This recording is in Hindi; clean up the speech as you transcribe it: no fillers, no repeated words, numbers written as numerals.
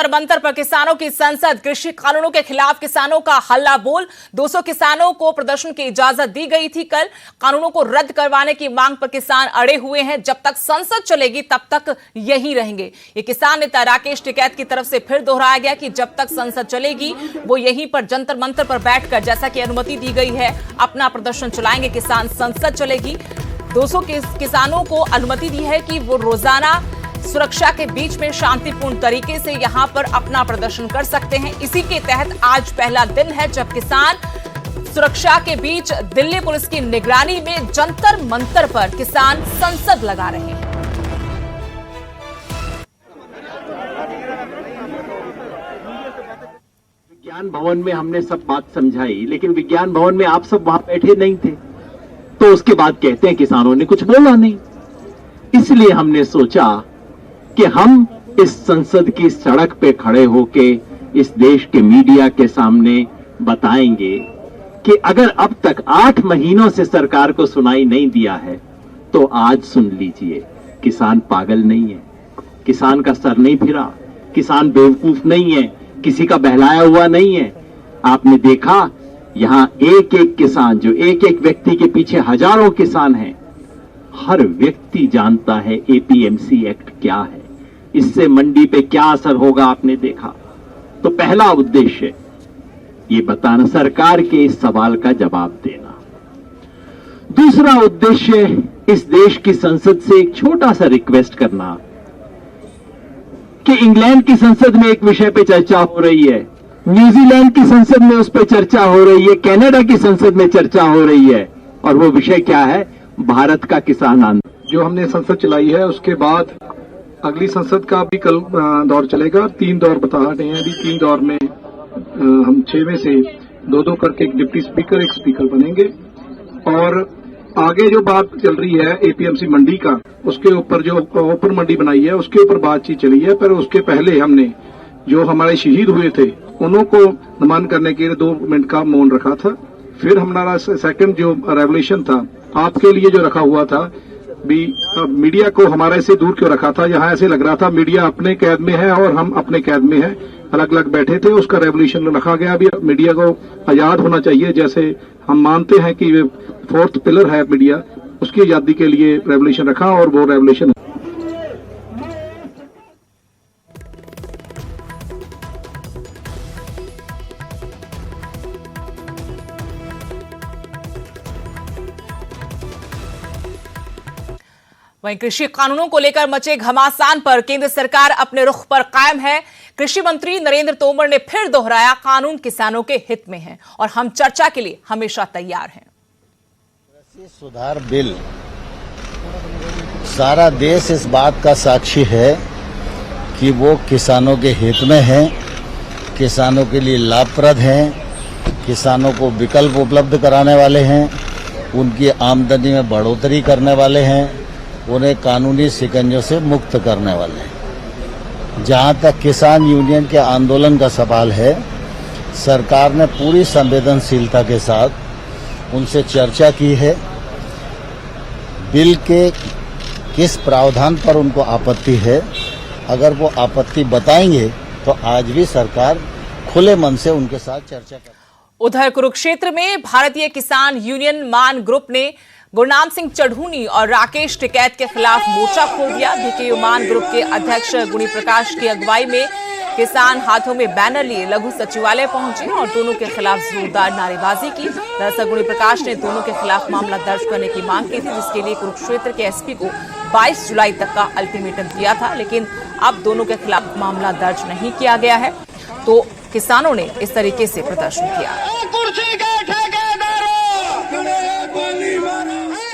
जंतर मंतर पर किसानों की संसद, कृषि कानूनों के खिलाफ किसानों का हल्ला बोल। 200 किसानों को प्रदर्शन की इजाजत दी गई थी। कल कानूनों को रद्द करवाने की मांग पर किसान अड़े हुए हैं। जब तक संसद चलेगी तब तक यहीं रहेंगे। ये किसान नेता राकेश टिकैत की तरफ से फिर दोहराया गया कि जब तक संसद चलेगी वो यहीं पर जंतर मंतर पर बैठकर, जैसा कि अनुमति दी गई है, अपना प्रदर्शन चलाएंगे। किसान संसद चलेगी। 200 किसानों को अनुमति दी है कि वो रोजाना सुरक्षा के बीच में शांतिपूर्ण तरीके से यहां पर अपना प्रदर्शन कर सकते हैं। इसी के तहत आज पहला दिन है जब किसान सुरक्षा के बीच दिल्ली पुलिस की निगरानी में जंतर मंतर पर किसान संसद लगा रहे हैं। विज्ञान भवन में हमने सब बात समझाई, लेकिन विज्ञान भवन में आप सब वहां बैठे नहीं थे, तो उसके बाद कहते हैं किसानों ने कुछ बोला नहीं। इसलिए हमने सोचा कि हम इस संसद की सड़क पे खड़े होके इस देश के मीडिया के सामने बताएंगे कि अगर अब तक 8 महीनों से सरकार को सुनाई नहीं दिया है तो आज सुन लीजिए। किसान पागल नहीं है, किसान का सर नहीं फिरा, किसान बेवकूफ नहीं है, किसी का बहलाया हुआ नहीं है। आपने देखा यहां एक एक किसान, जो एक एक व्यक्ति के पीछे हजारों किसान हैं, हर व्यक्ति जानता है एपीएमसी एक्ट क्या है, इससे मंडी पे क्या असर होगा आपने देखा। तो पहला उद्देश्य ये बताना, सरकार के इस सवाल का जवाब देना। दूसरा उद्देश्य इस देश की संसद से एक छोटा सा रिक्वेस्ट करना कि इंग्लैंड की संसद में एक विषय पे चर्चा हो रही है, न्यूजीलैंड की संसद में उस पर चर्चा हो रही है, कनाडा की संसद में चर्चा हो रही है, और वो विषय क्या है? भारत का किसान आंदोलन। जो हमने संसद चलाई है उसके बाद अगली संसद का भी कल दौर चलेगा। 3 दौर बता रहे हैं। अभी 3 दौर में हम 6 में से 2-2 करके एक डिप्टी स्पीकर, एक स्पीकर बनेंगे। और आगे जो बात चल रही है एपीएमसी मंडी का, उसके ऊपर जो ओपन मंडी बनाई है उसके ऊपर बातचीत चली है। पर उसके पहले हमने जो हमारे शहीद हुए थे उन्हों को नमन करने के लिए 2 मिनट का मौन रखा था। फिर हमारा सेकंड जो रेवोल्यूशन था आपके लिए जो रखा हुआ था, भी मीडिया को हमारे से दूर क्यों रखा था? यहाँ ऐसे लग रहा था मीडिया अपने कैद में है और हम अपने कैद में हैं, अलग अलग बैठे थे। उसका रेवोल्यूशन रखा गया। अभी मीडिया को आजाद होना चाहिए, जैसे हम मानते हैं कि 4th पिलर है मीडिया, उसकी आजादी के लिए रेवोल्यूशन रखा और वो रेवोल्यूशन वहीं कृषि कानूनों को लेकर मचे घमासान पर केंद्र सरकार अपने रुख पर कायम है। कृषि मंत्री नरेंद्र तोमर ने फिर दोहराया, कानून किसानों के हित में है और हम चर्चा के लिए हमेशा तैयार हैं। कृषि सुधार बिल, सारा देश इस बात का साक्षी है कि वो किसानों के हित में है, किसानों के लिए लाभप्रद हैं, किसानों को विकल्प उपलब्ध कराने वाले हैं, उनकी आमदनी में बढ़ोतरी करने वाले हैं, उन्हें कानूनी शिकंजों से मुक्त करने वाले हैं। जहां तक किसान यूनियन के आंदोलन का सवाल है, सरकार ने पूरी संवेदनशीलता के साथ उनसे चर्चा की है। बिल के किस प्रावधान पर उनको आपत्ति है, अगर वो आपत्ति बताएंगे तो आज भी सरकार खुले मन से उनके साथ चर्चा कर। उधर कुरुक्षेत्र में भारतीय किसान यूनियन मान ग्रुप ने गुरनाम सिंह चढ़ूनी और राकेश टिकैत के खिलाफ मोर्चा खोल दिया। बीकेयू मान ग्रुप के अध्यक्ष गुणी प्रकाश की अगुवाई में किसान हाथों में बैनर लिए लघु सचिवालय पहुंचे और दोनों के खिलाफ जोरदार नारेबाजी की। दरअसल गुणी प्रकाश ने दोनों के खिलाफ मामला दर्ज करने की मांग की थी, जिसके लिए कुरुक्षेत्र के एसपी को 22 जुलाई तक का अल्टीमेटम दिया था, लेकिन अब दोनों के खिलाफ मामला दर्ज नहीं किया गया है। तो किसानों ने इस तरीके से प्रदर्शन किया।